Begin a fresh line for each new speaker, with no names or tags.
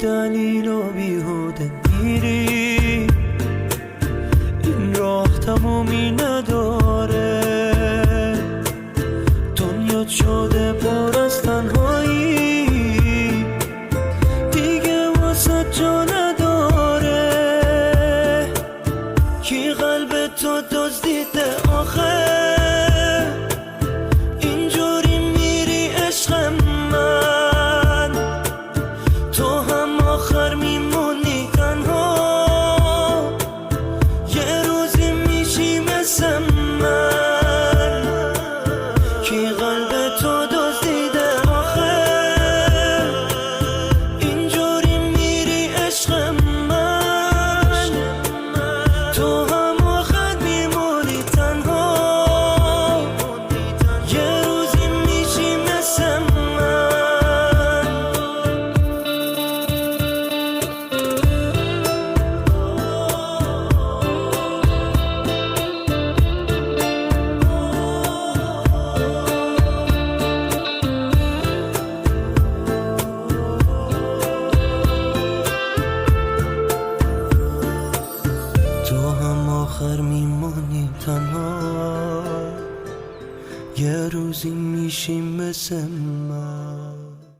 دلیل و بیهوده میری، این راه تمومی نداره. دنیا شده پر از تنهایی، دیگه واسه جا نداره. کی قلب تو دزدیده آخه، اینجوری میری عشق من، تو هم آخر میمونی تنها. یه روزی میشی مثل من، کی قلب تو دزدیده آخه، اینجوری میری عشق من، تو هم آخر میمونی تنها. یه روزی میشی مثل من. تو هم آخر میمونی تنها، یه روزی میشی مثل من.